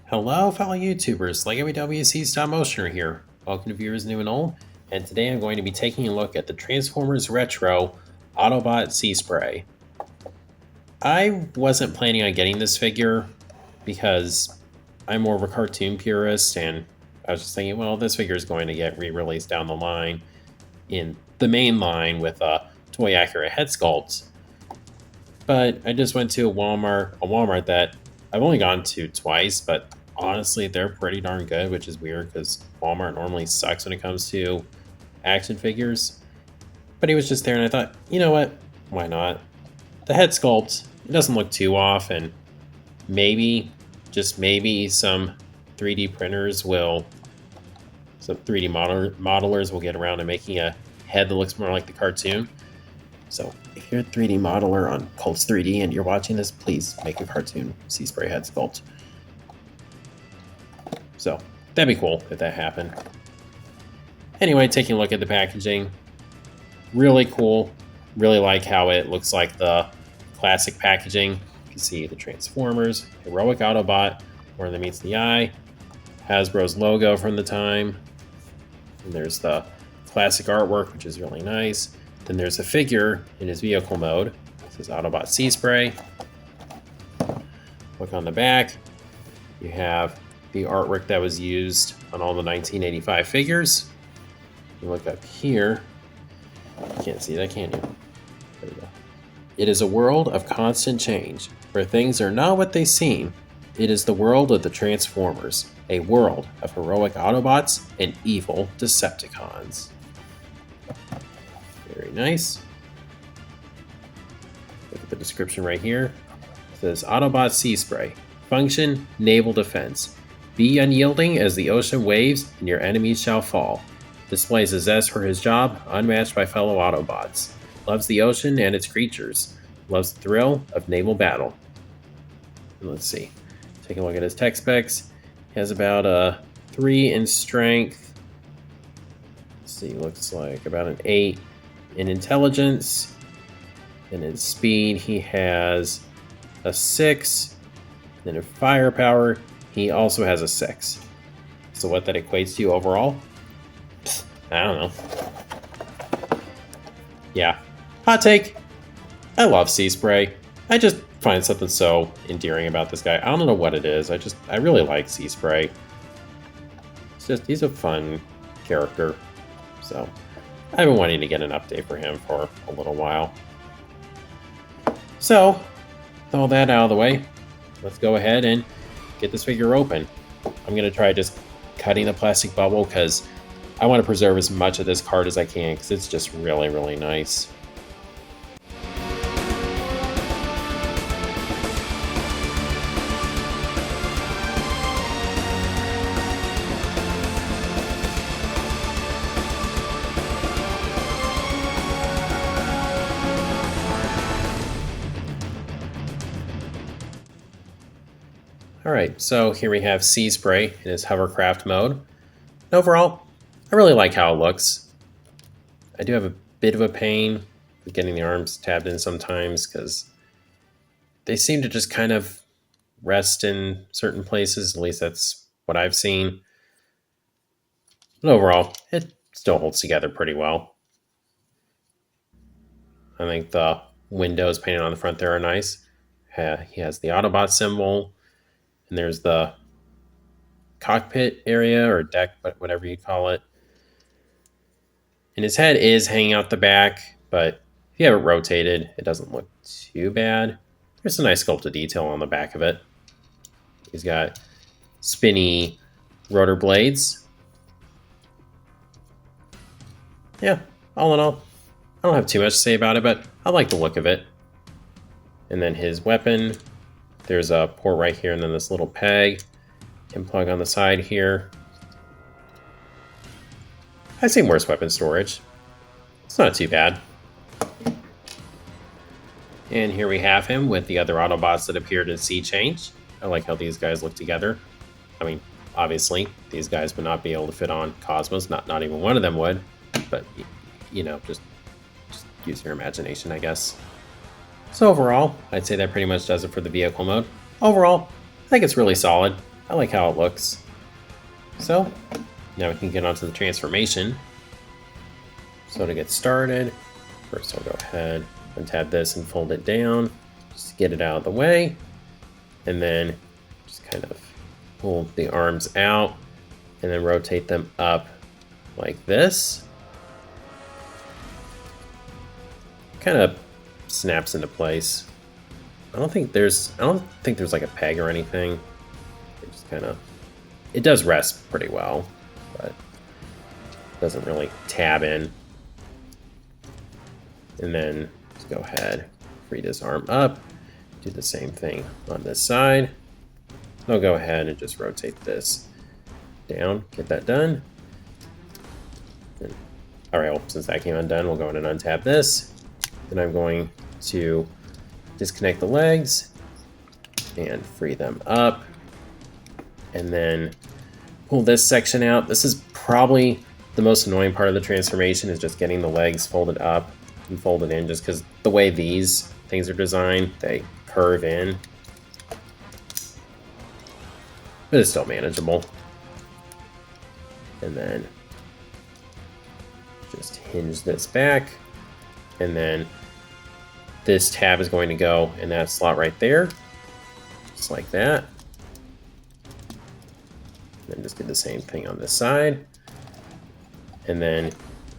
Hello, fellow YouTubers. LegoWC Stop Motioner here. Welcome to viewers new and old. And today I'm going to be taking a look at the Transformers Retro Autobot Seaspray. I wasn't planning on getting this figure because I'm more of a cartoon purist, and I was just thinking, well, this figure is going to get re-released down the line in the main line with toy accurate head sculpts. But I just went to a Walmart that I've only gone to twice, but honestly, they're pretty darn good, which is weird because Walmart normally sucks when it comes to action figures. But he was just there, and I thought, you know what? Why not? The head sculpt, it doesn't look too off, and maybe, just maybe, some 3D printers will, some 3D modelers will get around to making a head that looks more like the cartoon. So if you're a 3D modeler on Cults 3D and you're watching this, please make a cartoon Seaspray head sculpt. So that'd be cool if that happened. Anyway, taking a look at the packaging, really cool. Really like how it looks like the classic packaging. You can see the Transformers, Heroic Autobot, where that meets the eye, Hasbro's logo from the time, and there's the classic artwork, which is really nice. Then there's a figure in his vehicle mode. This is Autobot Seaspray. Look on the back. You have the artwork that was used on all the 1985 figures. You look up here. You can't see that, can you? There we go. It is a world of constant change, where things are not what they seem. It is the world of the Transformers, a world of heroic Autobots and evil Decepticons. Very nice. Look at the description right here. It says Autobot Seaspray. Function, naval defense. Be unyielding as the ocean waves and your enemies shall fall. Displays a zest for his job, unmatched by fellow Autobots. Loves the ocean and its creatures. Loves the thrill of naval battle. And let's see. Take a look at his tech specs. He has about a 3 in strength. Let's see, looks like about an 8 in intelligence, and in speed he has a 6, and in firepower he also has a 6. So what that equates to overall, I don't know. Yeah, hot take, I love Seaspray. I just find something so endearing about this guy. I don't know what it is, I really like Seaspray. It's just, he's a fun character, so I've been wanting to get an update for him for a little while. So, with all that out of the way, let's go ahead and get this figure open. I'm going to try just cutting the plastic bubble because I want to preserve as much of this card as I can because it's just really, really nice. Alright, so here we have Seaspray in his Hovercraft mode. And overall, I really like how it looks. I do have a bit of a pain with getting the arms tabbed in sometimes because they seem to just kind of rest in certain places, at least that's what I've seen. But overall, it still holds together pretty well. I think the windows painted on the front there are nice. He has the Autobot symbol. And there's the cockpit area or deck, but whatever you call it. And his head is hanging out the back, but if you have it rotated, it doesn't look too bad. There's a nice sculpted detail on the back of it. He's got spinny rotor blades. Yeah, all in all, I don't have too much to say about it, but I like the look of it. And then his weapon. There's a port right here, and then this little peg can plug on the side here. I've seen worse weapon storage. It's not too bad. And here we have him with the other Autobots that appeared in Sea Change. I like how these guys look together. I mean, obviously, these guys would not be able to fit on Cosmos. Not even one of them would. But, you know, just use your imagination, I guess. So overall, I'd say that pretty much does it for the vehicle mode. Overall, I think it's really solid. I like how it looks. So now we can get onto the transformation. So to get started, first I'll go ahead and tab this and fold it down, just to get it out of the way. And then just kind of pull the arms out and then rotate them up like this. Kind of snaps into place. I don't think there's like a peg or anything. It just kind of, it does rest pretty well, but doesn't really tab in. And then just go ahead, free this arm up, do the same thing on this side. I'll go ahead and just rotate this down, get that done. And, all right, well, since that came undone, we'll go ahead and untab this. Then I'm going to disconnect the legs and free them up. And then pull this section out. This is probably the most annoying part of the transformation, is just getting the legs folded up and folded in, just because the way these things are designed, they curve in. But it's still manageable. And then just hinge this back. And then this tab is going to go in that slot right there. Just like that. And then just do the same thing on this side. And then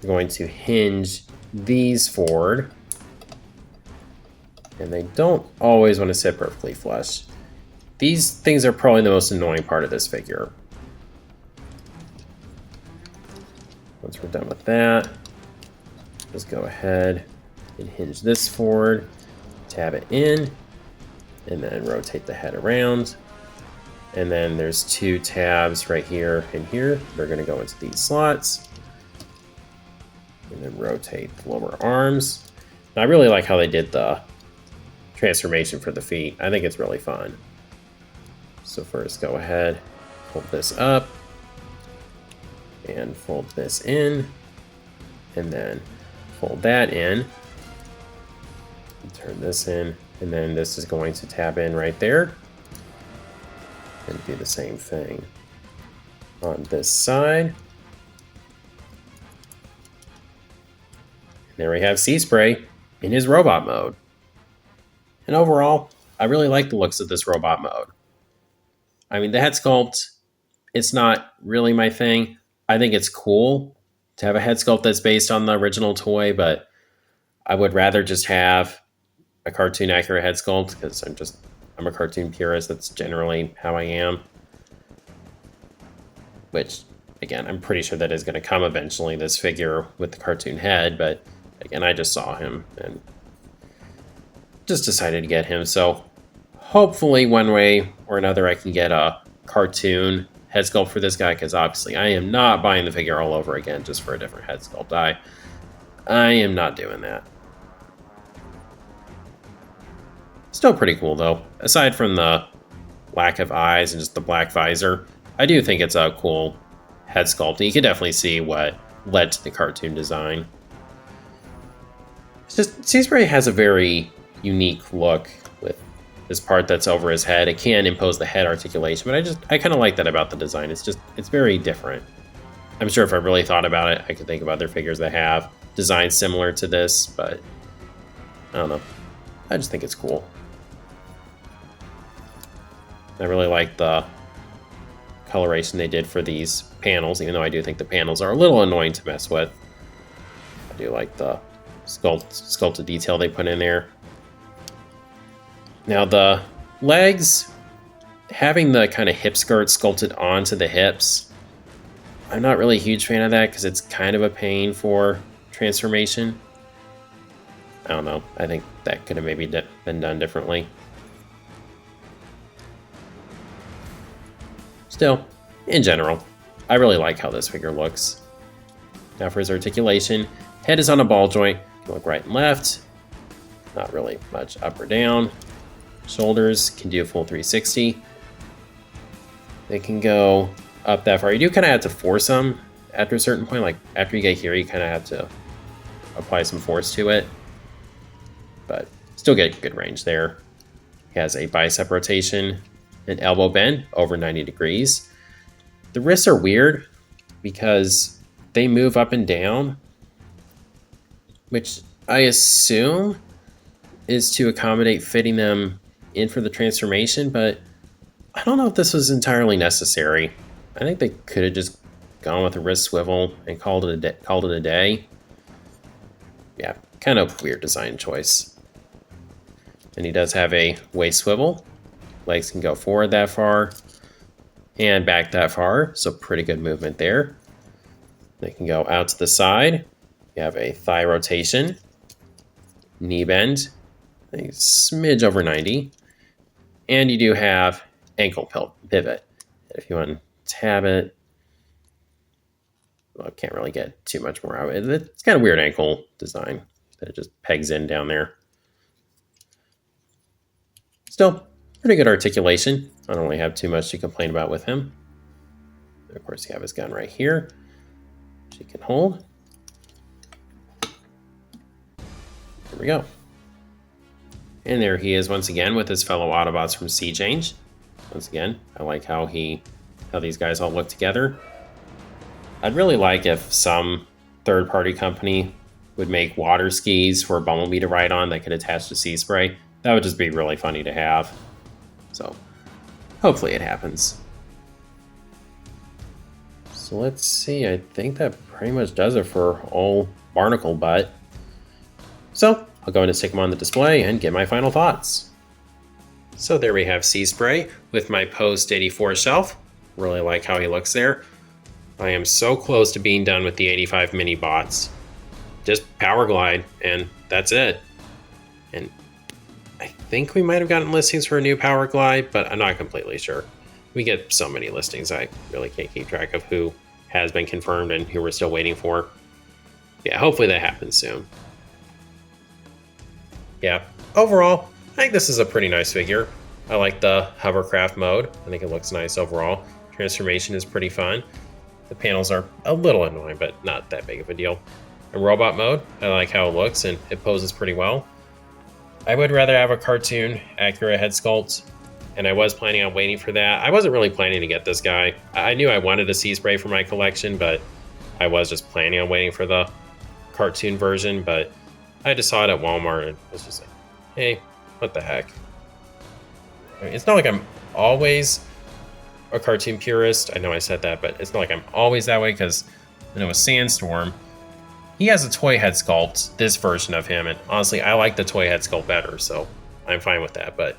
we're going to hinge these forward. And they don't always want to sit perfectly flush. These things are probably the most annoying part of this figure. Once we're done with that, just go ahead and hinge this forward, tab it in, and then rotate the head around. And then there's two tabs right here and here. They're going to go into these slots. And then rotate the lower arms. And I really like how they did the transformation for the feet. I think it's really fun. So first go ahead, fold this up, and fold this in, and then fold that in, and turn this in, and then this is going to tab in right there, and do the same thing on this side. And there we have Seaspray in his robot mode. And overall, I really like the looks of this robot mode. I mean, the head sculpt, it's not really my thing. I think it's cool to have a head sculpt that's based on the original toy, but I would rather just have a cartoon accurate head sculpt, because I'm a cartoon purist. That's generally how I am. Which, again, I'm pretty sure that is going to come eventually, this figure with the cartoon head, but again, I just saw him and just decided to get him. So hopefully one way or another I can get a cartoon head sculpt for this guy, because obviously I am not buying the figure all over again just for a different head sculpt. I am not doing that. Still pretty cool though. Aside from the lack of eyes and just the black visor, I do think it's a cool head sculpt. And you can definitely see what led to the cartoon design. It's just, Seaspray has a very unique look with this part that's over his head. It can impose the head articulation, but I kind of like that about the design. It's very different. I'm sure if I really thought about it, I could think of other figures that have designs similar to this, but I don't know. I just think it's cool. I really like the coloration they did for these panels, even though I do think the panels are a little annoying to mess with. I do like the sculpted detail they put in there. Now the legs, having the kind of hip skirt sculpted onto the hips, I'm not really a huge fan of that because it's kind of a pain for transformation. I don't know. I think that could have maybe been done differently. Still, in general, I really like how this figure looks. Now for his articulation, head is on a ball joint. You can look right and left. Not really much up or down. Shoulders can do a full 360. They can go up that far. You do kind of have to force them after a certain point. Like after you get here, you kind of have to apply some force to it. But still get good range there. He has a bicep rotation an elbow bend over 90 degrees. The wrists are weird because they move up and down, which I assume is to accommodate fitting them in for the transformation, but I don't know if this was entirely necessary. I think they could have just gone with a wrist swivel and called it a day. Yeah, kind of weird design choice. And he does have a waist swivel. Legs can go forward that far and back that far, so pretty good movement there. They can go out to the side. You have a thigh rotation, knee bend, a smidge over 90, and you do have ankle pivot. If you want to tab it, well, I can't really get too much more out of it. It's kind of weird ankle design that it just pegs in down there. Still, pretty good articulation. I don't really have too much to complain about with him. And of course, you have his gun right here, which he can hold. There we go. And there he is once again with his fellow Autobots from Sea Change. Once again, I like how these guys all look together. I'd really like if some third-party company would make water skis for Bumblebee to ride on that could attach to Seaspray. That would just be really funny to have. So, hopefully it happens. So let's see, I think that pretty much does it for old Barnacle Butt. So, I'll go ahead and stick them on the display and get my final thoughts. So there we have Seaspray with my post 84 shelf. Really like how he looks there. I am so close to being done with the 85 mini bots. Just power glide, and that's it. And I think we might have gotten listings for a new power glide, but I'm not completely sure. We get so many listings, I really can't keep track of who has been confirmed and who we're still waiting for. Yeah, hopefully that happens soon. Yeah, overall, I think this is a pretty nice figure. I like the Hovercraft mode. I think it looks nice overall. Transformation is pretty fun. The panels are a little annoying, but not that big of a deal. In robot mode, I like how it looks and it poses pretty well. I would rather have a cartoon accurate head sculpt, and I was planning on waiting for that. I wasn't really planning to get this guy. I knew I wanted a Seaspray for my collection, but I was just planning on waiting for the cartoon version, but I just saw it at Walmart and was just like, hey, what the heck? I mean, it's not like I'm always a cartoon purist. I know I said that, but it's not like I'm always that way because when it was Sandstorm, he has a toy head sculpt, this version of him, and honestly, I like the toy head sculpt better, so I'm fine with that. But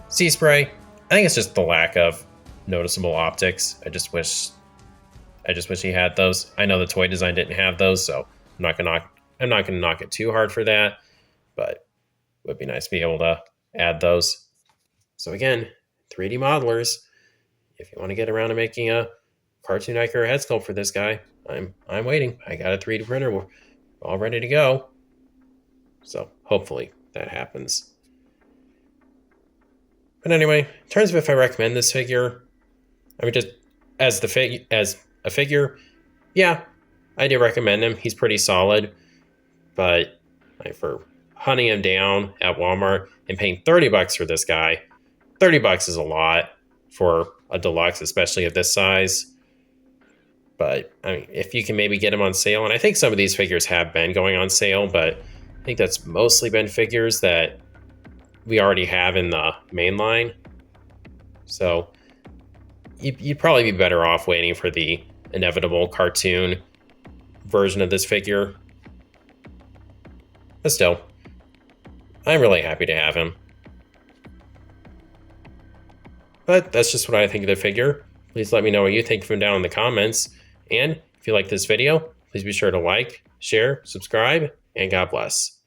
Seaspray, I think it's just the lack of noticeable optics. I just wish he had those. I know the toy design didn't have those, so I'm not gonna knock it too hard for that, but it would be nice to be able to add those. So again, 3D modelers, if you want to get around to making a cartoon accurate head sculpt for this guy, I'm waiting. I got a 3D printer. We're all ready to go. So hopefully that happens. But anyway, in terms of if I recommend this figure, I mean, just as a figure, yeah, I do recommend him. He's pretty solid, but like for hunting him down at Walmart and paying $30 for this guy, $30 is a lot for a deluxe, especially of this size. But I mean, if you can maybe get them on sale, and I think some of these figures have been going on sale, but I think that's mostly been figures that we already have in the main line. So you'd probably be better off waiting for the inevitable cartoon version of this figure. But still, I'm really happy to have him. But that's just what I think of the figure. Please let me know what you think of him down in the comments. And if you like this video, please be sure to like, share, subscribe, and God bless.